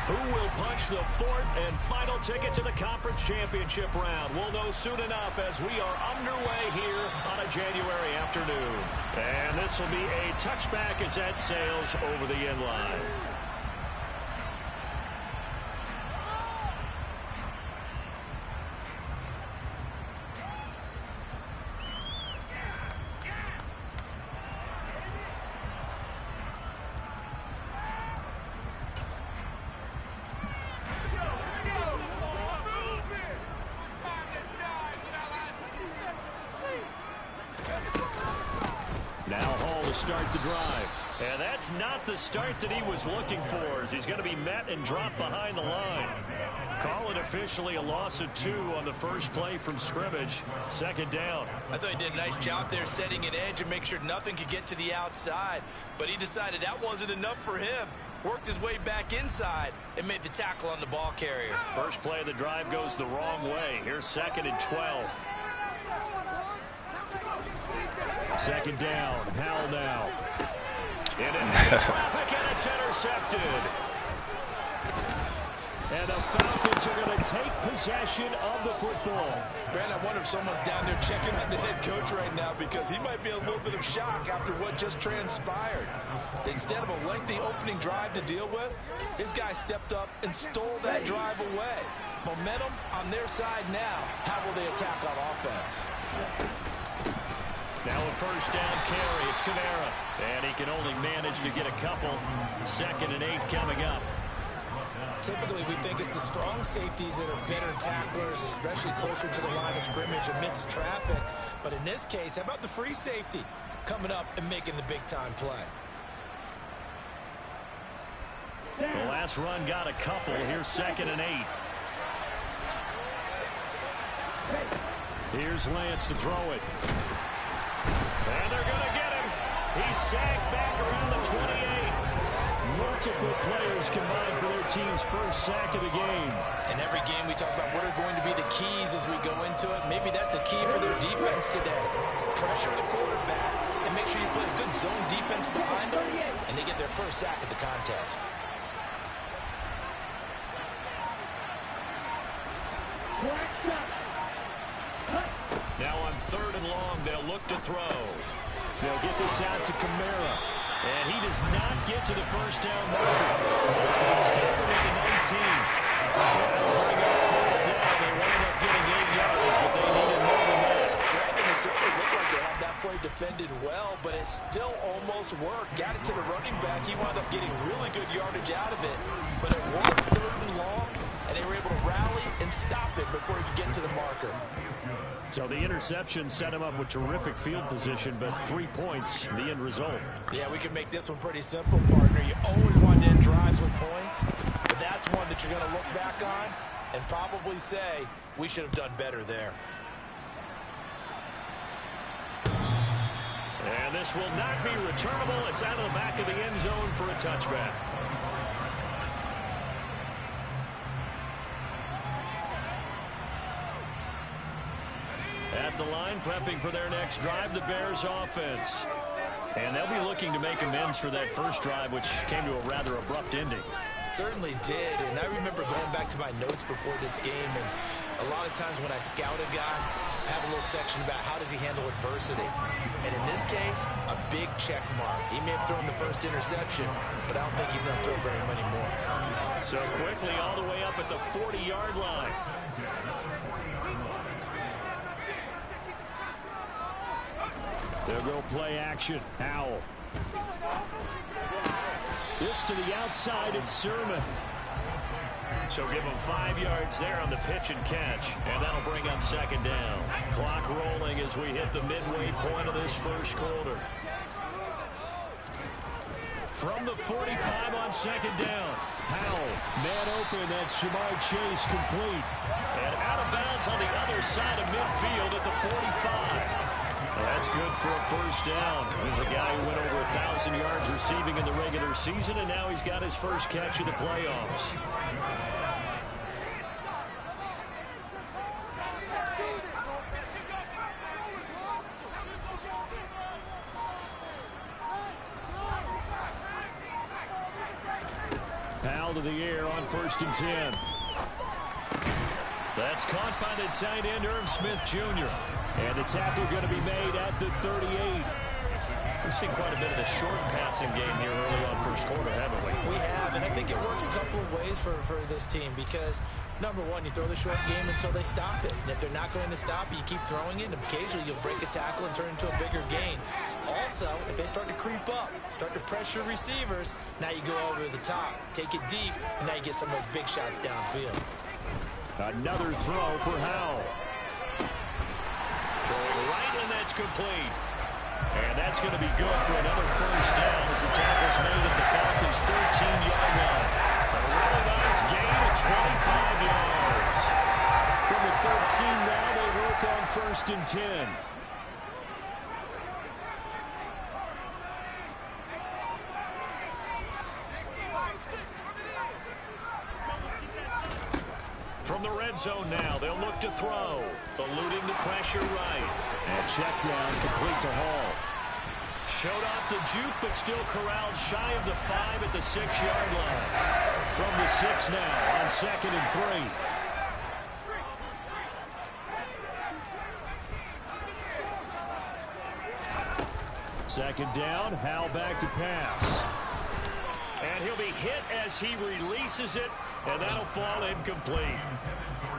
Who will punch the fourth and final ticket to the conference championship round? We'll know soon enough as we are underway here on a January afternoon. And this will be a touchback as that sails over the end line. Start the drive. And that's not the start that he was looking for, as he's going to be met and dropped behind the line. Call it officially a loss of 2 on the first play from scrimmage. Second down. I thought he did a nice job there setting an edge and make sure nothing could get to the outside. But he decided that wasn't enough for him. Worked his way back inside and made the tackle on the ball carrier. First play of the drive goes the wrong way. Here's 2nd and 12. Second down. Howell now. Into heavy traffic, and it's intercepted. And the Falcons are going to take possession of the football. Ben, I wonder if someone's down there checking on the head coach right now, because he might be a little bit of shock after what just transpired. Instead of a lengthy opening drive to deal with, his guy stepped up and stole that drive away. Momentum on their side now. How will they attack on offense? Now a first down carry. It's Kamara. And he can only manage to get a couple. 2nd and 8 coming up. Typically, we think it's the strong safeties that are better tacklers, especially closer to the line of scrimmage amidst traffic. But in this case, how about the free safety coming up and making the big-time play? The last run got a couple. Here's 2nd and 8. Here's Lance to throw it. And they're going to get him. He's sagged back around the 28. Multiple players combined for their team's first sack of the game. In every game we talk about what are going to be the keys as we go into it. Maybe that's a key for their defense today. Pressure the quarterback and make sure you put a good zone defense behind them, and they get their first sack of the contest. Now on 3rd and long, they'll look to throw. They'll get this out to Kamara. And he does not get to the first down marker. As they stop him at the 19. That'll bring up 4th down. They wound up getting 8 yards, but they needed more than that. Brandon, it certainly looked like they had that play defended well, but it still almost worked. Got it to the running back. He wound up getting really good yardage out of it. But it was 3rd and long, and they were able to rally and stop it before he could get to the marker. So the interception set him up with terrific field position, but 3 points, the end result. Yeah, we can make this one pretty simple, partner. You always want to end drives with points, but that's one that you're going to look back on and probably say, we should have done better there. And this will not be returnable. It's out of the back of the end zone for a touchback. At the line, prepping for their next drive, the Bears offense. And they'll be looking to make amends for that first drive, which came to a rather abrupt ending. Certainly did, and I remember going back to my notes before this game, and a lot of times when I scout a guy, I have a little section about how does he handle adversity. And in this case, a big check mark. He may have thrown the first interception, but I don't think he's going to throw very many more. So quickly all the way up at the 40-yard line. They'll go play action. Howell. This to the outside, it's Sermon. So give him 5 yards there on the pitch and catch. And that'll bring up 2nd down. Clock rolling as we hit the midway point of this first quarter. From the 45 on 2nd down. Howell, man open, that's Jamar Chase, complete. And out of bounds on the other side of midfield at the 45. That's good for a first down. He's a guy who went over 1,000 yards receiving in the regular season, and now he's got his first catch of the playoffs. Powell to the air on 1st and 10. That's caught by the tight end, Irv Smith Jr. And the tackle going to be made at the 38. We've seen quite a bit of the short passing game here early on first quarter, haven't we? We have, and I think it works a couple of ways for this team because, number one, you throw the short game until they stop it. And if they're not going to stop it, you keep throwing it, and occasionally you'll break a tackle and turn it into a bigger gain. Also, if they start to creep up, start to pressure receivers, now you go over the top, take it deep, and now you get some of those big shots downfield. Another throw for Howell. Throwing right, and that's complete. And that's going to be good for another first down as the tackle's made at the Falcons' 13-yard line. A really nice gain of 25 yards. From the 13 now, they work on 1st and 10. From the red zone now, they'll look to throw. Eluding the pressure right. And check down, complete to Hall. Showed off the juke, but still corralled shy of the 5 at the 6-yard line. From the 6 now on 2nd and 3. Second down, Howell back to pass. And he'll be hit as he releases it, and that'll fall incomplete.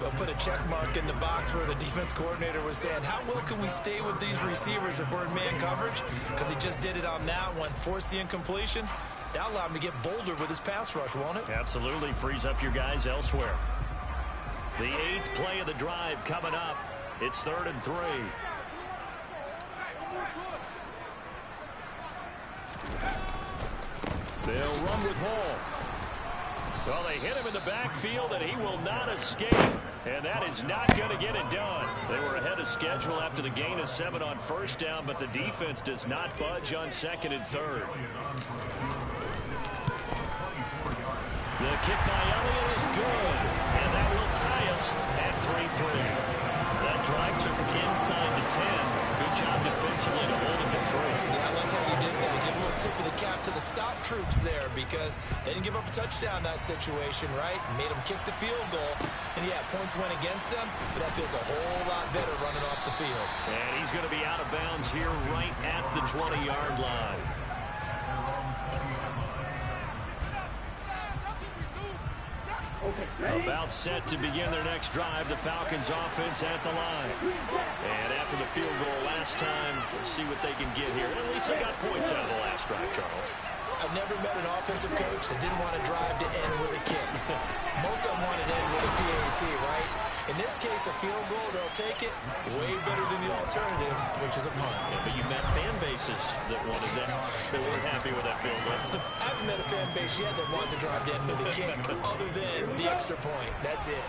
They'll put a check mark in the box where the defense coordinator was saying, how well can we stay with these receivers if we're in man coverage? Because he just did it on that one, forced the incompletion. That'll allow him to get bolder with his pass rush, won't it? Absolutely, frees up your guys elsewhere. The 8th play of the drive coming up. It's 3rd and 3. They'll run with Hall. Well, they hit him in the backfield, and he will not escape. And that is not going to get it done. They were ahead of schedule after the gain of 7 on 1st down, but the defense does not budge on 2nd and 3rd. The kick by Elliott is good, and that will tie us at 3-3. That drive took him inside the 10. Good job defensively to hold him to 3. Yeah, I like how you did that. Give a little tip of the cap to the stop troops there because they didn't give up a touchdown in that situation, right? Made them kick the field goal. And, yeah, points went against them, but that feels a whole lot better running off the field. And he's going to be out of bounds here right at the 20-yard line. About set to begin their next drive, the Falcons offense at the line. And after the field goal last time, let's see what they can get here. At least they got points out of the last drive, Charles. I've never met an offensive coach that didn't want to drive to end with a kick. Most of them wanted to end with a PAT, right? In this case, a field goal, they'll take it. Way better than the alternative, which is a punt. Yeah, but you met fan bases that wanted that. They weren't happy with that field goal. I haven't met a fan base yet that wants to drive to end with a kick, other than the extra point. That's it.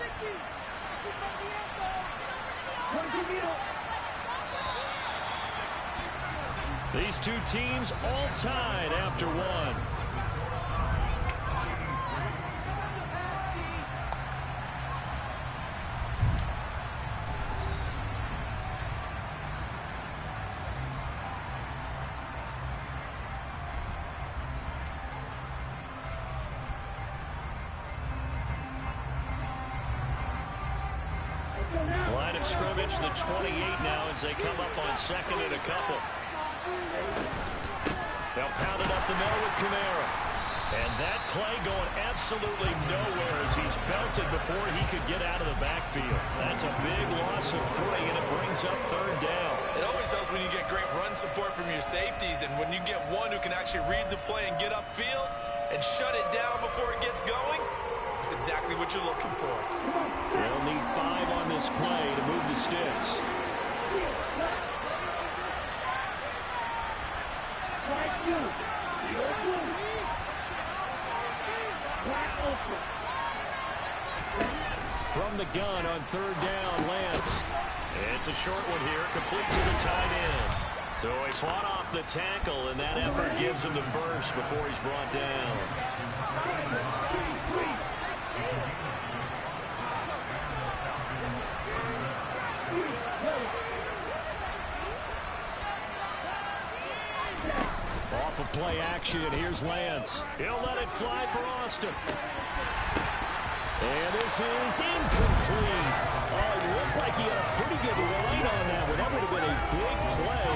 These two teams all tied after one. Line of scrimmage, the 28 now as they come up on 2nd and a couple. They'll pound it up the middle with Kamara. And that play going absolutely nowhere as he's belted before he could get out of the backfield. That's a big loss of 3, and it brings up 3rd down. It always helps when you get great run support from your safeties, and when you get one who can actually read the play and get upfield and shut it down before it gets going, that's exactly what you're looking for. They'll need 5 on this play to move the sticks. From the gun on 3rd down, Lance. It's a short one here, complete to the tight end. So he fought off the tackle, and that effort gives him the first before he's brought down. off of play action. Here's Lance. He'll let it fly for Austin. And this is incomplete. Oh, it looked like he had a pretty good line on that one. That would have been a big play,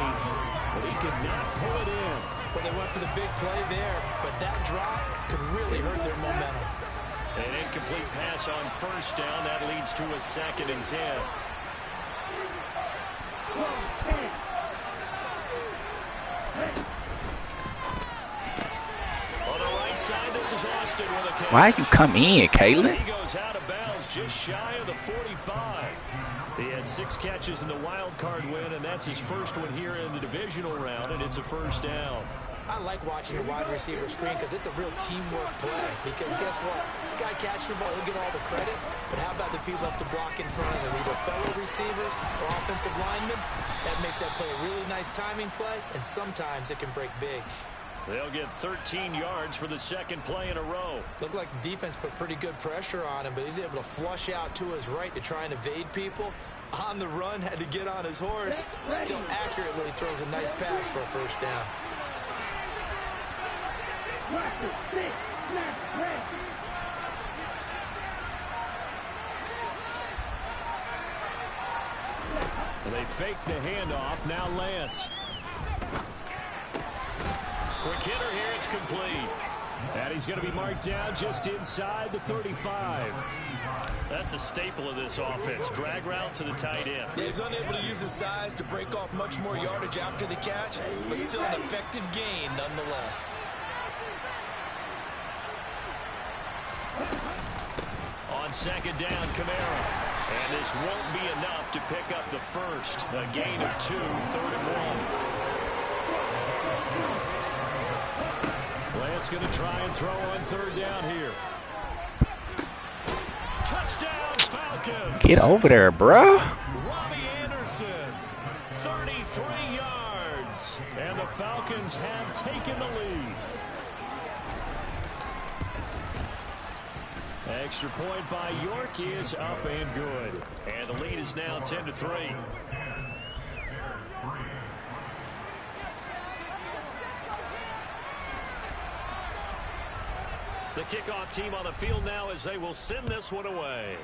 but he could not pull it in. Well, they went for the big play there, but that drop could really hurt their momentum. An incomplete pass on first down. That leads to a 2nd and 10. On the right side, this is Austin with a catch. Why you come in, Caleb? He goes out of bounds just shy of the 45. He had 6 catches in the wild card win, and that's his first one here in the divisional round, and it's a first down. I like watching the wide receiver screen because it's a real teamwork play. Because guess what? The guy catching the ball, he'll get all the credit. But how about the people up to block in front of him, either fellow receivers or offensive linemen? That makes that play a really nice timing play, and sometimes it can break big. They'll get 13 yards for the 2nd play in a row. Looked like the defense put pretty good pressure on him, but he's able to flush out to his right to try and evade people. On the run, had to get on his horse. Still accurately throws a nice pass for a first down. They fake the handoff. Now Lance. Quick hitter here. It's complete. And he's going to be marked down just inside the 35. That's a staple of this offense. Drag route to the tight end. Yeah, he's unable to use his size to break off much more yardage after the catch, but still an effective gain nonetheless. On 2nd down, Kamara. And this won't be enough to pick up the first. A gain of 2, 3rd and 1. Lance going to try and throw on 3rd down here. Touchdown, Falcons. Get over there, bro. Robbie Anderson, 33 yards. And the Falcons have taken the lead. Extra point by York is up and good. And the lead is now 10-3. The kickoff team on the field now as they will send this one away.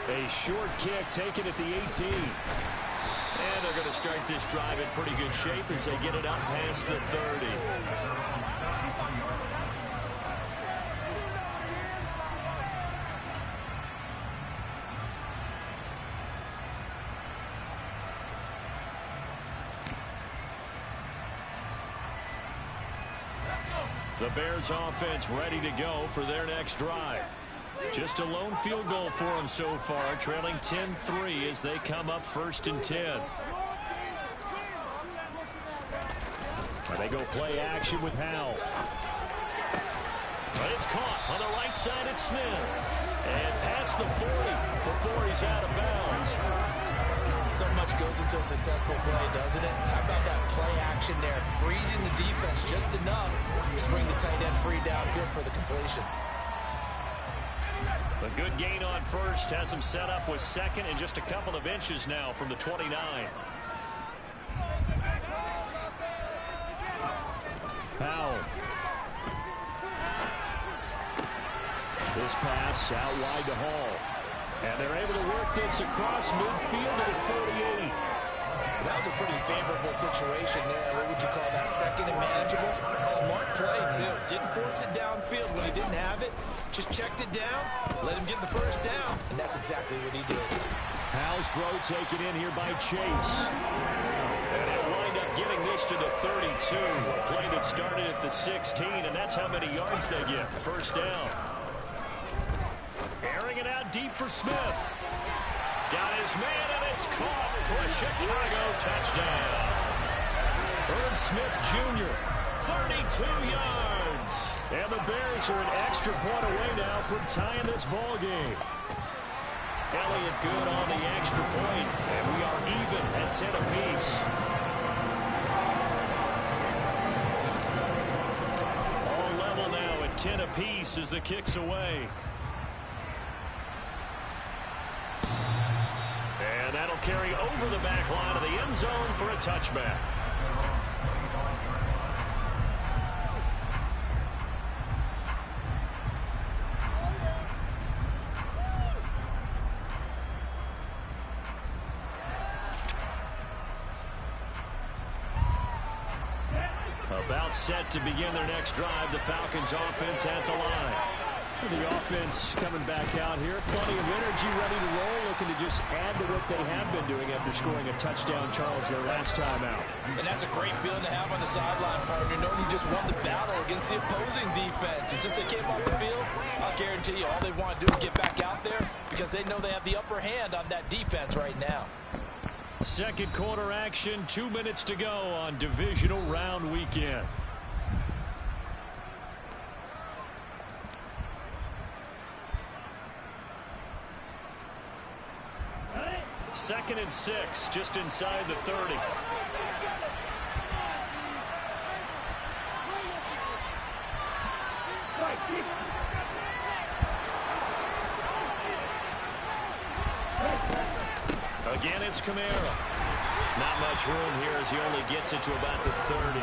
A short kick taken at the 18. And they're going to start this drive in pretty good shape as they get it up past the 30. The Bears offense ready to go for their next drive. Just a lone field goal for them so far, trailing 10-3 as they come up 1st and 10. And they go play action with Howell. But it's caught on the right side at Smith. And past the 40 before he's out of bounds. So much goes into a successful play, doesn't it? How about that play action there, freezing the defense just enough to bring the tight end free downfield for the completion. A good gain on first, has him set up with 2nd and just a couple of inches now from the 29. Powell. This pass out wide to Hall. And they're able to work this across midfield to the 48. That was a pretty favorable situation there. What would you call that? 2nd and manageable? Smart play, too. Didn't force it downfield when he didn't have it. Just checked it down, let him get the first down, and that's exactly what he did. Howell's throw taken in here by Chase. And he'll wind up getting this to the 32. A play that started at the 16, and that's how many yards they get. First down. Airing it out deep for Smith. Got his man, and it's caught for a Chicago touchdown. Herb Smith Jr., 32 yards. And the Bears are an extra point away now from tying this ball game. Elliott good on the extra point, and we are even at 10 apiece. All level now at 10 apiece as the kick's away. And that'll carry over the back line of the end zone for a touchback. About set to begin their next drive. The Falcons offense at the line. The offense coming back out here. Plenty of energy, ready to roll. Looking to just add to what they have been doing after scoring a touchdown, Charles, their last time out. And that's a great feeling to have on the sideline, partner. Knowing you just won the battle against the opposing defense. And since they came off the field, I'll guarantee you all they want to do is get back out there because they know they have the upper hand on that defense right now. Second quarter action, 2 minutes to go on divisional round weekend. Second and 6, just inside the 30. Again, it's Kamara. Not much room here as he only gets it to about the 30.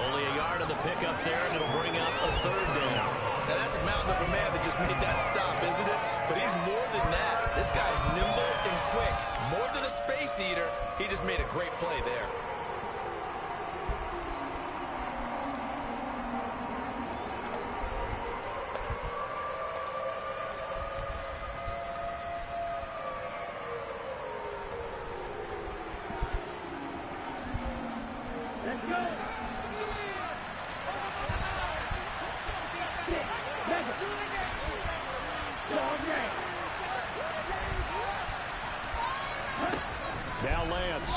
Only a yard of the pickup there, and it'll bring up a third down. Now, that's a mountain of a man that just made that stop, isn't it? But he's more than that. This guy's nimble and quick. More than a space eater, he just made a great play there. Let's go. Now Lance.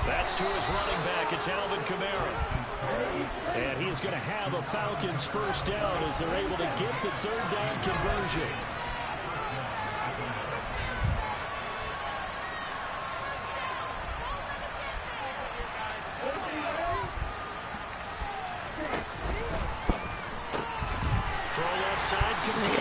That's to his running back. It's Alvin Kamara. And he's going to have a Falcons first down as they're able to get the third down conversion.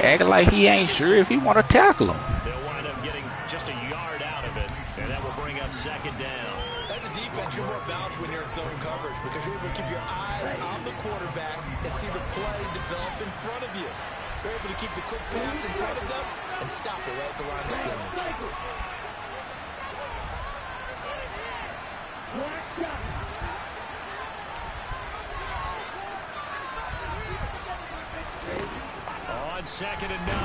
Acting like he ain't sure if he want to tackle him. They'll wind up getting just a yard out of it, and that will bring up second down. As a defense, you're more balanced when you're in zone coverage because you're able to keep your eyes on the quarterback and see the play develop in front of you. You're able to keep the quick pass in front of them and stop it right at the line of scrimmage. On second and 9,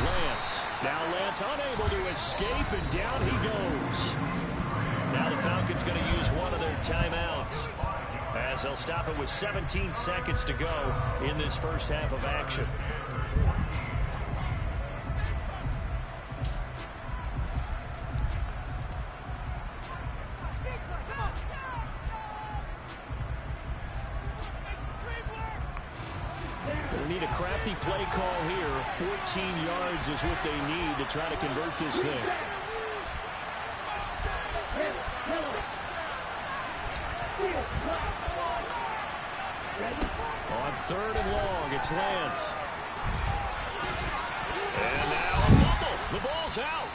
Lance. Now Lance unable to escape, and down he goes. Now the Falcons going to use one of their timeouts as they'll stop it with 17 seconds to go in this first half of action. They need a crafty play call here. 14 yards is what they need to try to convert this thing. On third and long, it's Lance. And now a fumble. The ball's out.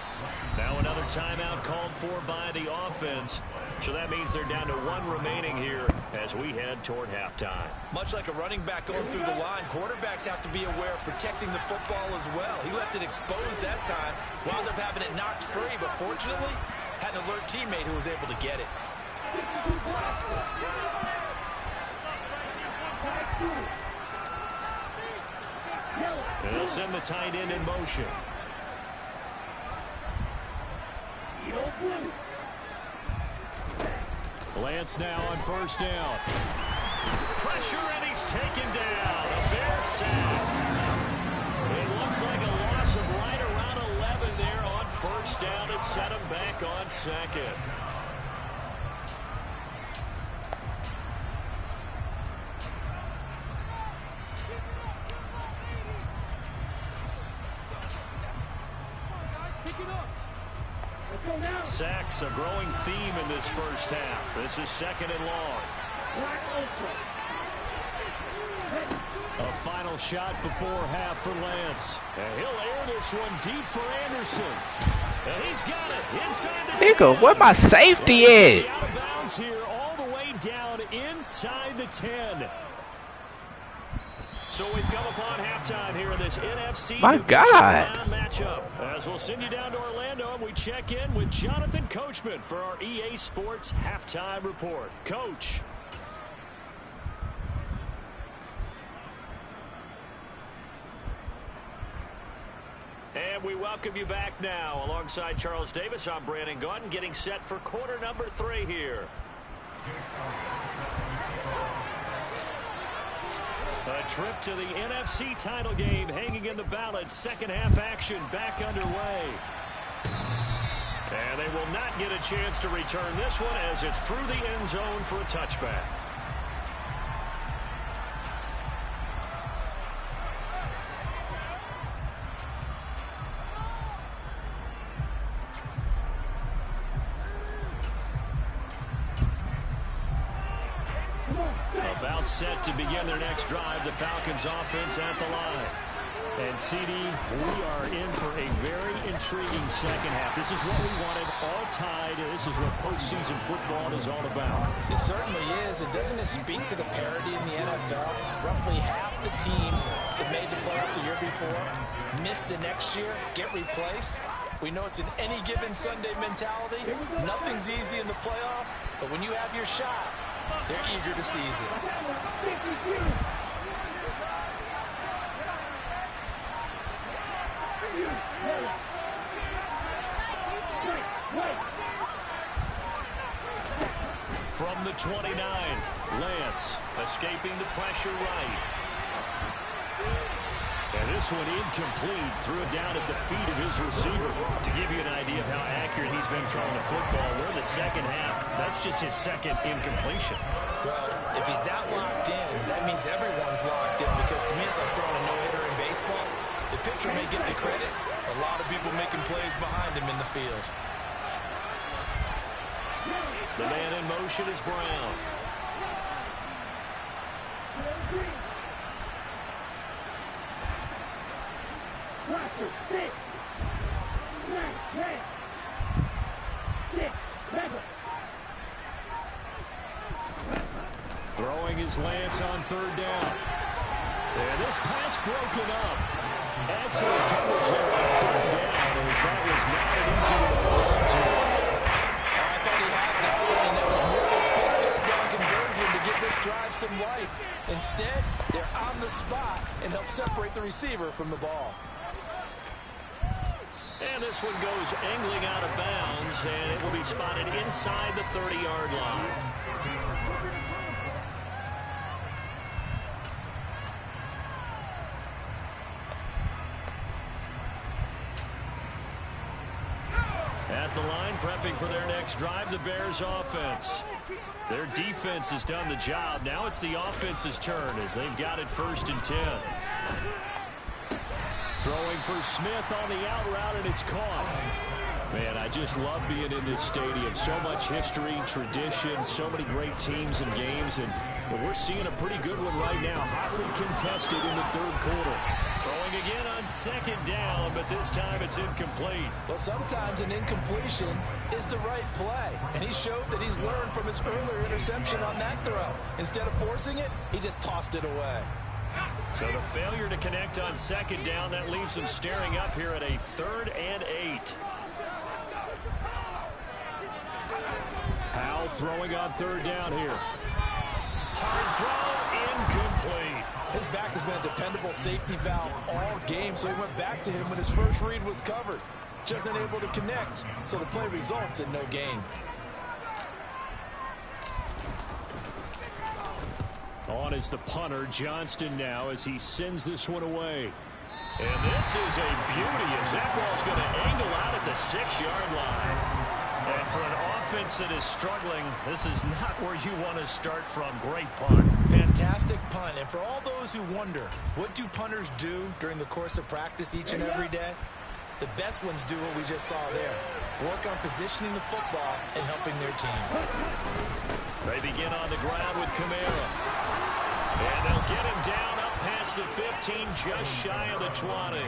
Now another timeout called for by the offense. So that means they're down to one remaining here as we head toward halftime. Much like a running back going through the line, quarterbacks have to be aware of protecting the football as well. He left it exposed that time, wound up having it knocked free, but fortunately, had an alert teammate who was able to get it. They'll send the tight end in motion. Lance now on first down. Pressure, and he's taken down. A Bear sack. It looks like a loss of right around 11 there on first down to set him back on second. Sacks a growing theme in this first half. This is second and long. A final shot before half for Lance. And he'll air this one deep for Anderson. And he's got it inside the Nigga, 10. where my safety at? Out of bounds here, all the way down inside the 10. So we've come upon halftime here in this NFC My God. matchup. As we'll send you down to Orlando, and we check in with Jonathan Coachman for our EA Sports halftime report. Coach. And we welcome you back now. Alongside Charles Davis, I'm Brandon Gaudin, getting set for quarter number 3 here. A trip to the NFC title game hanging in the balance. Second half action back underway. And they will not get a chance to return this one as it's through the end zone for a touchback. About set to begin their next drive, the Falcons offense at the line. And CD, we are in for a very intriguing second half. This is what we wanted, all tied. This is what postseason football is all about. It certainly is. And doesn't it speak to the parity in the NFL? Roughly half the teams that made the playoffs a year before miss the next year, get replaced. We know it's an any given Sunday mentality. Nothing's easy in the playoffs, but when you have your shot, they're eager to seize it. From the 29, Lance escaping the pressure right. And this one incomplete, threw it down at the feet of his receiver. To give you an idea of how accurate he's been throwing the football, we're in the second half. That's just his second incompletion. Well, if he's that locked in, that means everyone's locked in, because to me it's like throwing a no-hitter in baseball. The pitcher may get the credit, a lot of people making plays behind him in the field. The man in motion is Brown. Throwing his Lance on third down. And this pass broken up. Excellent coverage there on third down, as that was not an easy one to hold on to. I thought he had that one, and that was more of a quick third down conversion to give this drive some life. Instead, they're on the spot and help separate the receiver from the ball. And this one goes angling out of bounds, and it will be spotted inside the 30-yard line. At the line, prepping for their next drive, the Bears offense. Their defense has done the job. Now it's the offense's turn as they've got it 1st and 10. Throwing for Smith on the out route, and it's caught. Man, I just love being in this stadium. So much history, tradition, so many great teams and games, and we're seeing a pretty good one right now. Hotly contested in the 3rd quarter. Throwing again on 2nd down, but this time it's incomplete. Well, sometimes an incompletion is the right play, and he showed that he's learned from his earlier interception on that throw. Instead of forcing it, he just tossed it away. So the failure to connect on 2nd down, that leaves them staring up here at a 3rd and 8. Powell throwing on 3rd down here. Hard throw, incomplete. His back has been a dependable safety valve all game, so he went back to him when his first read was covered. Just unable to connect, so the play results in no gain. On is the punter, Johnston, now as he sends this one away. And this is a beauty as that ball's going to angle out at the 6-yard line. And for an offense that is struggling, this is not where you want to start from. Great punt. Fantastic punt. And for all those who wonder, what do punters do during the course of practice each and every day? The best ones do what we just saw there. Work on positioning the football and helping their team. They begin on the ground with Kamara. And they'll get him down up past the 15, just shy of the 20.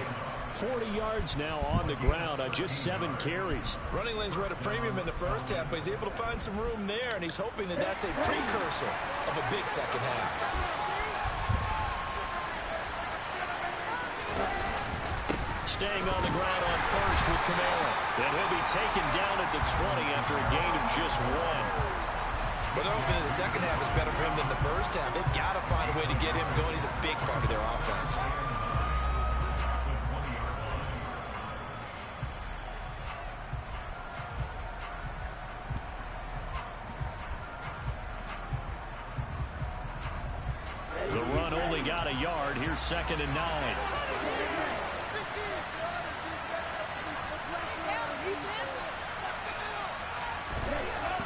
40 yards now on the ground on just 7 carries. Running lanes were at a premium in the first half, but he's able to find some room there, and he's hoping that that's a precursor of a big second half. Staying on the ground on first with Kamara. And he'll be taken down at the 20 after a gain of just 1. Well, they're hoping the second half is better for him than the first half. They've got to find a way to get him going. He's a big part of their offense. The run only got a yard. Here's 2nd and 9.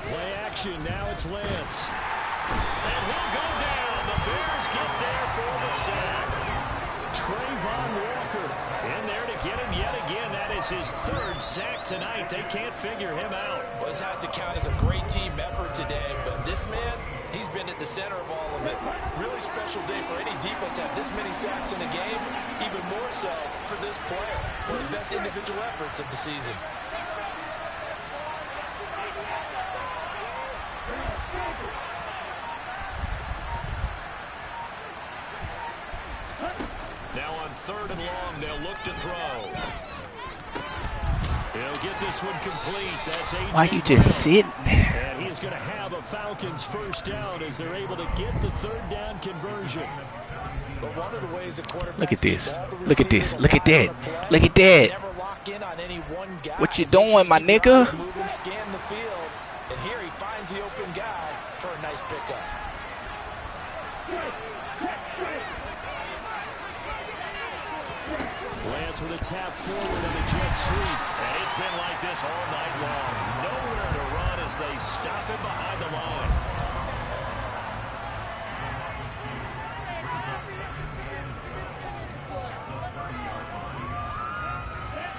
Play action. Now it's Lance. And he'll go down. The Bears get there for the sack. Trayvon Walker in there to get him yet again. That is his 3rd sack tonight. They can't figure him out. Well, this has to count as a great team effort today, but this man, he's been at the center of all of it. Really special day for any defense to have this many sacks in a game, even more so for this player. One of the best individual efforts of the season. Now on 3rd and long, they'll look to throw. He'll get this one complete. That's AJ. Why you just sitting there? And he's going to have a Falcons 1st down as they're able to get the 3rd down conversion. But one of the ways the quarterback Look at this. Look at this. Look at that. Look at that. Never lock in on any one guy. What you doing, my nigga? Move and scan the field. And here he finds the open guy for a nice pickup. Lance with a tap forward in the jet sweep. And it's been like this all night long. Nowhere to run as they stop him behind the line.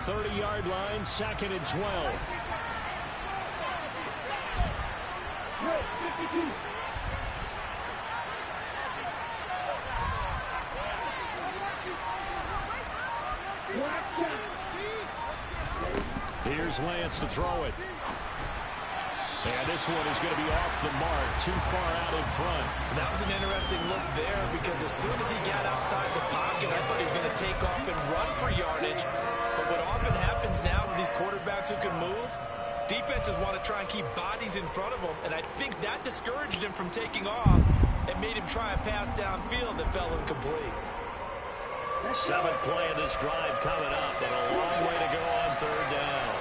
.30-yard line, 2nd and 12. Here's Lance to throw it. And this one is going to be off the mark, too far out in front. That was an interesting look there because as soon as he got outside the pocket, I thought he was going to take off and run for yardage. But what often happens now with these quarterbacks who can move, defenses want to try and keep bodies in front of them, and I think that discouraged him from taking off and made him try a pass downfield that fell incomplete. 7th play of this drive coming up, and a long way to go on 3rd down.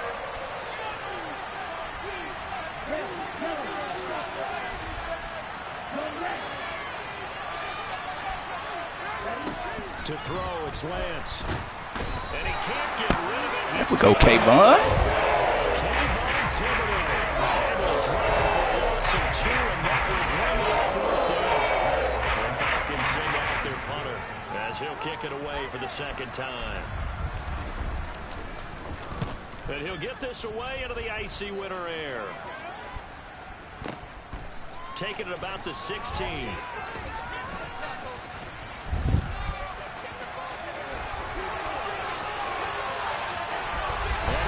To throw, it's Lance. And he can't get rid of it. There we go, Kayvon. Kayvon Thibodeau. And will drive for a loss of 2, and that will bring it 4th down. The Falcons send out their punter as he'll kick it away for the 2nd time. And he'll get this away into the icy winter air. Taking it about the 16.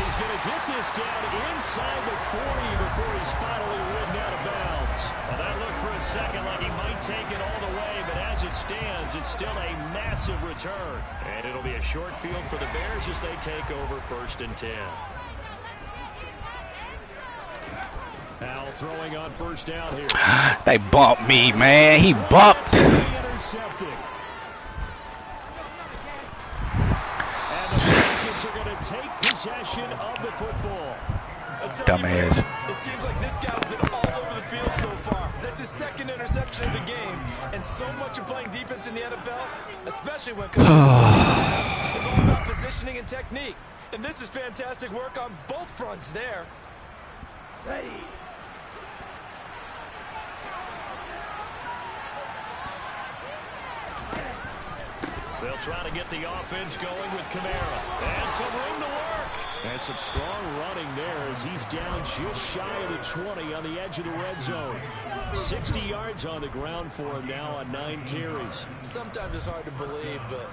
He's going to get this down inside the 40 before he's finally ridden out of bounds. Well, that looked for a second like he might take it all the way, but as it stands, it's still a massive return. And it'll be a short field for the Bears as they take over 1st and 10. Howell throwing on 1st down here. They bumped me, man. He bumped. Intercepted. And the Falcons are going to take possession of the football. Dumbass. It seems like this guy's been all over the field so far. That's his 2nd interception of the game. And so much of playing defense in the NFL, especially when it comes to the pass, it's all about positioning and technique. And this is fantastic work on both fronts there. Ready. They'll try to get the offense going with Kamara. And some room to work. And some strong running there as he's down just shy of the 20 on the edge of the red zone. 60 yards on the ground for him now on 9 carries. Sometimes it's hard to believe, but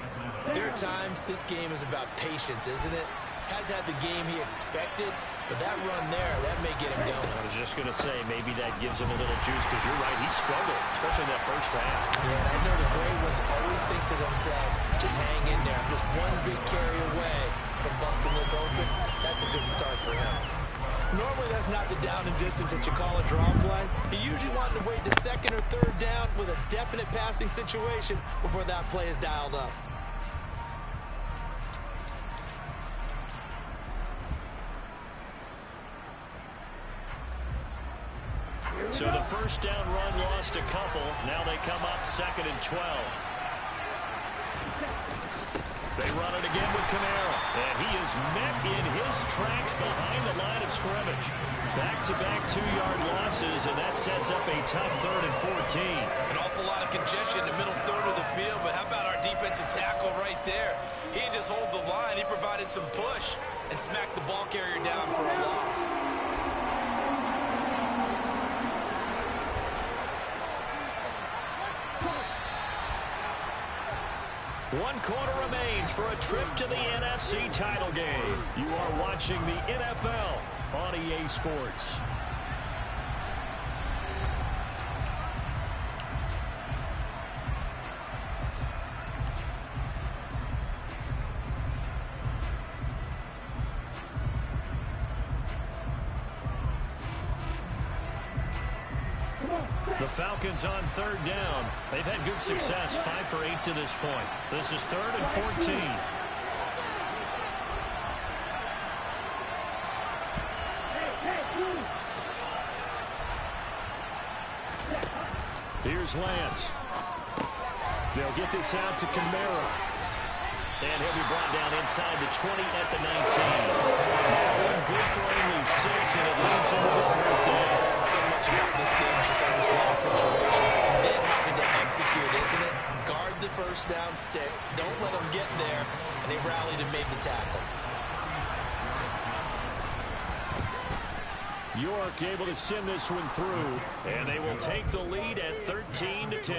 There are times this game is about patience, isn't it? Has had the game he expected, but that run there, that may get him going. I was just going to say, maybe that gives him a little juice, because you're right, he struggled, especially in that first half. Yeah, I know the great ones always think to themselves, just hang in there. I'm just one big carry away from busting this open. That's a good start for him. Normally, that's not the down and distance that you call a draw play. He usually wanted to wait to second or third down with a definite passing situation before that play is dialed up. So the first down run lost a couple. Now they come up 2nd and 12. They run it again with Kamara. And he is met in his tracks behind the line of scrimmage. Back-to-back 2-yard losses, and that sets up a tough 3rd and 14. An awful lot of congestion in the middle third of the field, but how about our defensive tackle right there? He didn't just hold the line. He provided some push and smacked the ball carrier down for a loss. One quarter remains for a trip to the NFC title game. You are watching the NFL on EA Sports. The Falcons on 3rd down. They've had good success, 5 for 8 to this point. This is 3rd and 14. Here's Lance. They'll get this out to Kamara. And he'll be brought down inside the 20 at the 19. That one good for only 6, and it leaves him with 4th down. So much about this game is just understanding situations and then having to execute, isn't it? Guard the first down sticks. Don't let them get there. And they rallied and made the tackle. York able to send this one through, and they will take the lead at 13-10.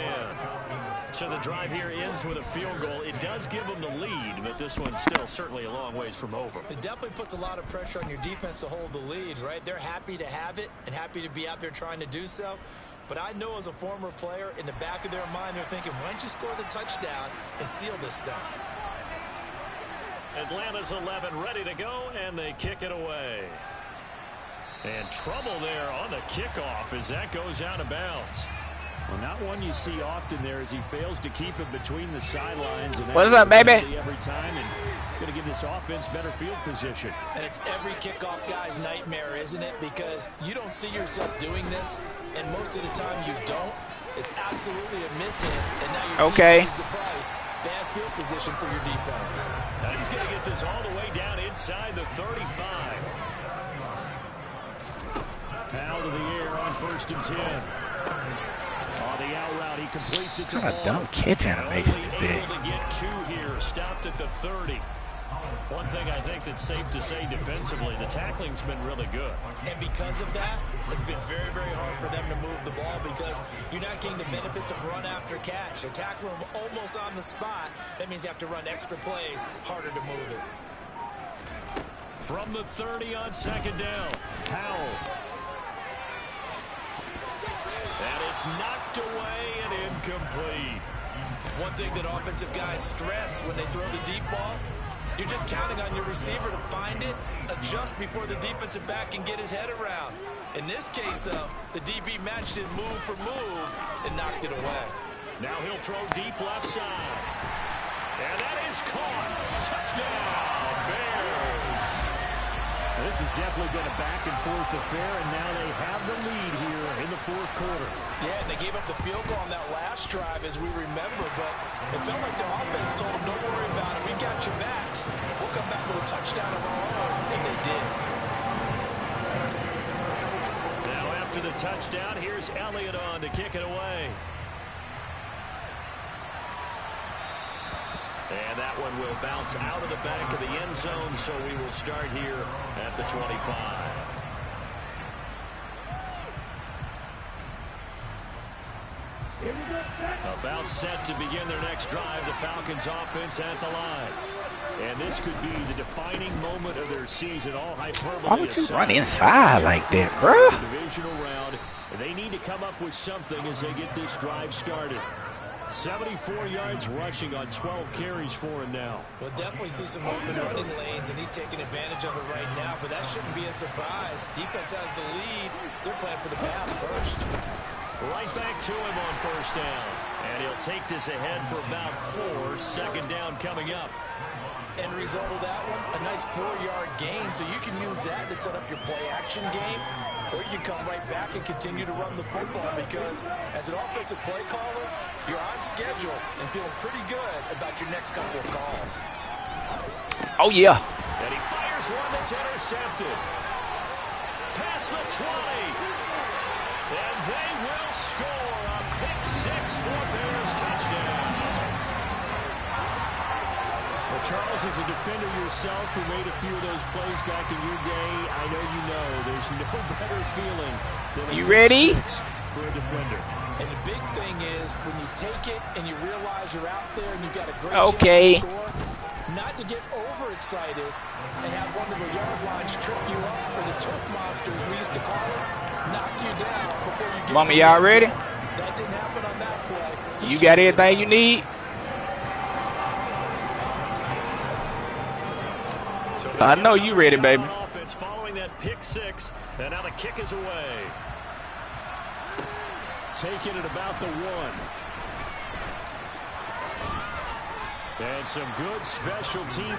So the drive here ends with a field goal. It does give them the lead, but this one's still certainly a long ways from over. It definitely puts a lot of pressure on your defense to hold the lead, right? They're happy to have it and happy to be out there trying to do so. But I know as a former player, in the back of their mind, they're thinking, why don't you score the touchdown and seal this thing? Atlanta's 11 ready to go, and they kick it away. And trouble there on the kickoff as that goes out of bounds. Well, not one you see often there as he fails to keep it between the sidelines. And what is up, baby? Every time, and going to give this offense better field position. And it's every kickoff guy's nightmare, isn't it? Because you don't see yourself doing this, and most of the time you don't. It's absolutely a miss-hit, and now your team pays the price. Bad field position for your defense. Now he's going to get this all the way down inside the 35. Out of the air on 1st and 10. On the out route, he completes it to What a dumb catch animation is big. Able to get 2 here, stopped at the 30. One thing I think that's safe to say defensively, the tackling's been really good. And because of that, it's been very, very hard for them to move the ball because you're not getting the benefits of run after catch. They're tackling them almost on the spot. That means you have to run extra plays, harder to move it. From the 30 on 2nd down, Powell. And it's knocked away and incomplete. One thing that offensive guys stress when they throw the deep ball, you're just counting on your receiver to find it, adjust before the defensive back can get his head around. In this case, though, the DB matched it move for move and knocked it away. Now he'll throw deep left side. And that is caught. Touchdown, Bears. This has definitely been a back-and-forth affair, and now they have the lead here in the 4th quarter. Yeah, and they gave up the field goal on that last drive, as we remember, but it felt like their offense told them, don't worry about it, we got your backs. We'll come back with a touchdown of our own, and they did. Now after the touchdown, here's Elliott on to kick it away. And that one will bounce out of the back of the end zone, so we will start here at the 25. About set to begin their next drive, the Falcons offense at the line. And this could be the defining moment of their season. All hyperbole. Why would you run inside like that, bro? Divisional round. They need to come up with something as they get this drive started. 74 yards rushing on 12 carries for him now. We'll definitely see some open running lanes, and he's taking advantage of it right now, but that shouldn't be a surprise. Defense has the lead. They're playing for the pass first. Right back to him on first down. And he'll take this ahead for about 4. Second down coming up. End result of that one, a nice 4-yard gain, so you can use that to set up your play-action game, or you can come right back and continue to run the football because as an offensive play caller, you're on schedule and feeling pretty good about your next couple of calls. Oh, yeah. And he fires one that's intercepted. Past the 20. And they will score a pick 6 for Bears touchdown. Well, Charles, as a defender yourself who made a few of those plays back in your day, I know you know there's no better feeling than a you ready? Pick 6 for a defender. And the big thing is when you take it and you realize you're out there and you've got a great okay. chance to score, not to get overexcited and have one of the yard lines trip you up, or the turf monsters we used to call it, knock you down before you get Mama, to y'all ready? That didn't happen on that play. You got everything you need? I know you ready, baby. Offense following that pick 6, and now the kick is away. Taking it about the 1. And some good special team.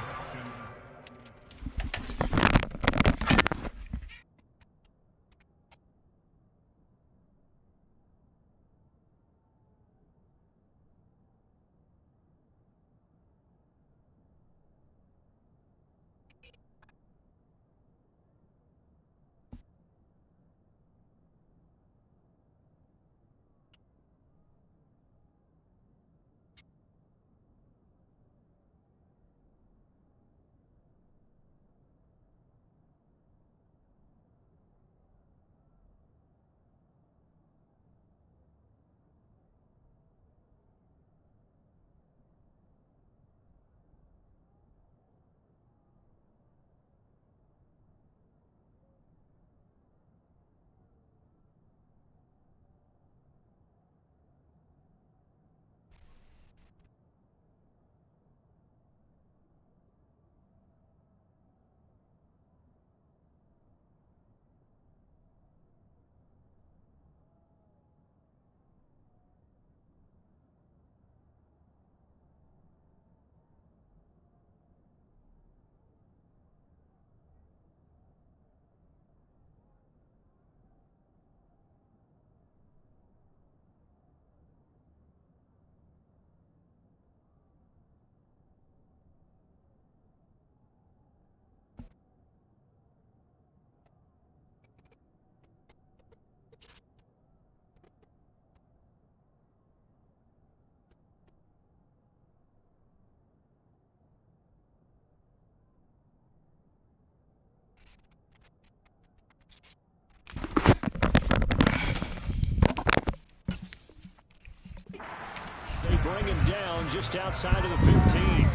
They bring him down just outside of the 15.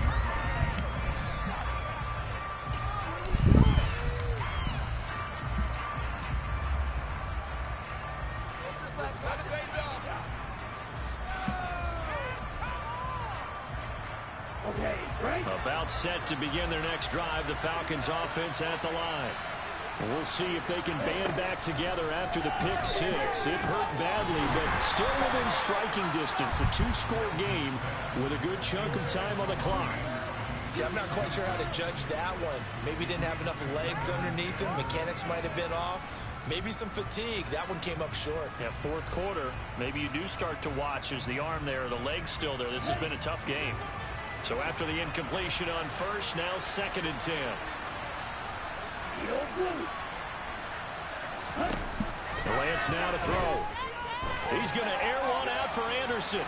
About set to begin their next drive, the Falcons offense at the line. We'll see if they can band back together after the pick 6. It hurt badly, but still within striking distance. A 2-score game with a good chunk of time on the clock. Yeah, I'm not quite sure how to judge that one. Maybe didn't have enough legs underneath him. Mechanics might have been off. Maybe some fatigue. That one came up short. Yeah, fourth quarter. Maybe you do start to watch as the arm there, the leg's still there. This has been a tough game. So after the incompletion on first, now 2nd and 10. Lance now to throw. He's going to air one out for Anderson.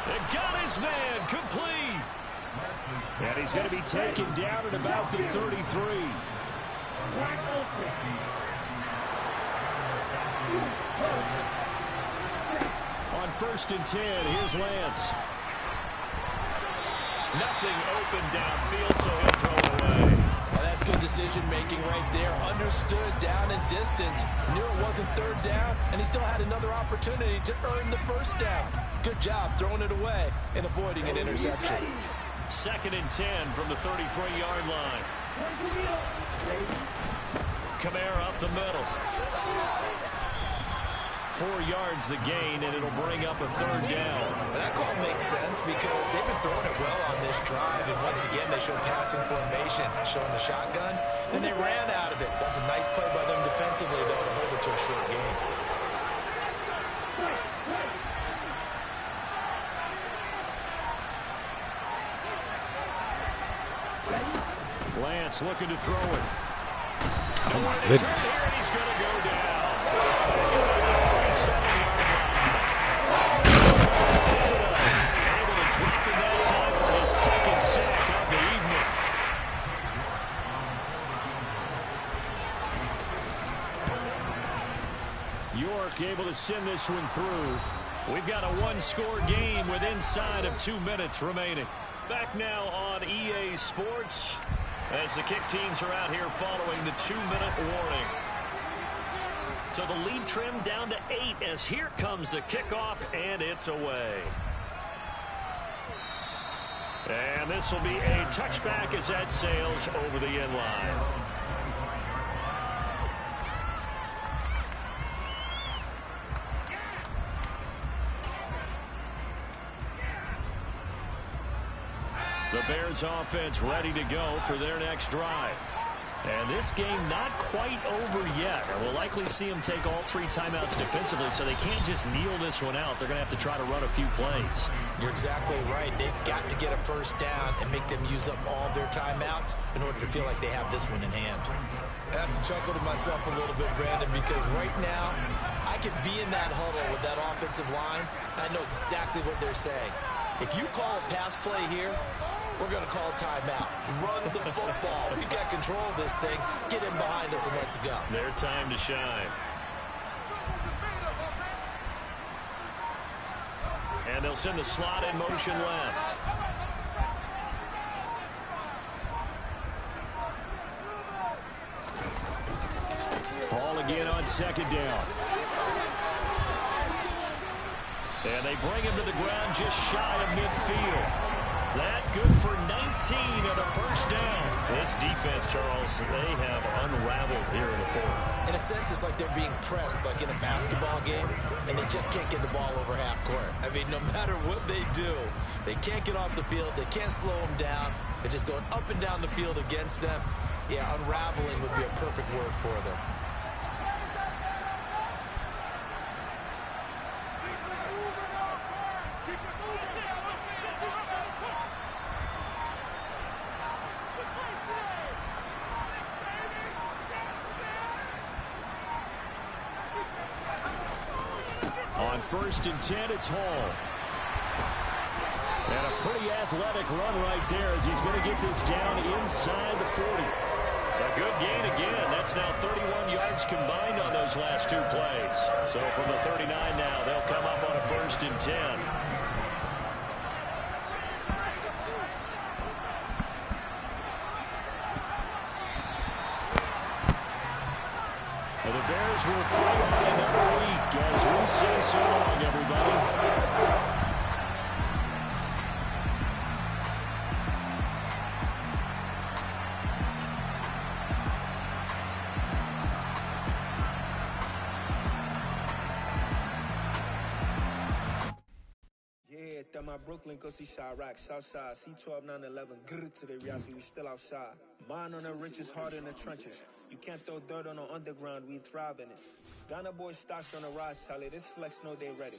And got his man complete. And he's going to be taken down at about the 33. On first and 10. Here's Lance. Nothing open downfield, so he'll throw it away. Well, that's good decision-making right there. Understood down and distance. Knew it wasn't third down, and he still had another opportunity to earn the first down. Good job throwing it away and avoiding an interception. Second and 10 from the 33-yard line. Kamara up the middle. 4 yards the gain, and it'll bring up a third down. Well, that call makes sense because they've been throwing it well on this drive, and once again they show passing formation, showing the shotgun. Then they ran out of it. That's a nice play by them defensively, though, to hold it to a short game. Lance looking to throw it. Oh, my goodness. Here, he's going to go down. Able to drop in that time for his second sack of the evening. York able to send this one through. We've got a one-score game with inside of 2 minutes remaining. Back now on EA Sports as the kick teams are out here following the 2-minute warning. So the lead trimmed down to 8 as here comes the kickoff, and it's away. And this will be a touchback as that sails over the end line. The Bears offense ready to go for their next drive. And this game not quite over yet. We'll likely see them take all 3 timeouts defensively, so they can't just kneel this one out. They're going to have to try to run a few plays. You're exactly right. They've got to get a first down and make them use up all their timeouts in order to feel like they have this one in hand. I have to chuckle to myself a little bit, Brandon, because right now I could be in that huddle with that offensive line. I know exactly what they're saying. If you call a pass play here, we're going to call timeout. Run the football. We got control of this thing. Get in behind us and let's go. Their time to shine. And they'll send the slot in motion left. Ball again on second down. And they bring him to the ground just shy of midfield. That good for 19 and a first down. This defense, Charles, they have unraveled here in the fourth. In a sense, it's like they're being pressed like in a basketball game, and they just can't get the ball over half court. I mean, no matter what they do, they can't get off the field. They can't slow them down. They're just going up and down the field against them. Yeah, unraveling would be a perfect word for them. On first and 10, it's Hall. And a pretty athletic run right there as he's going to get this down inside the 40. A good gain again. That's now 31 yards combined on those last 2 plays. So from the 39 now, they'll come up on a first and 10. And the Bears will fight on another week as we say so long, everybody. My Brooklyn, go see Chirac, Southside, C12, 911, grr to the reality, we still outside. Mine on the richest, heart in the trenches. You can't throw dirt on the underground, we thrive in it. Ghana boys stocks on the rise, Charlie, this flex know they ready.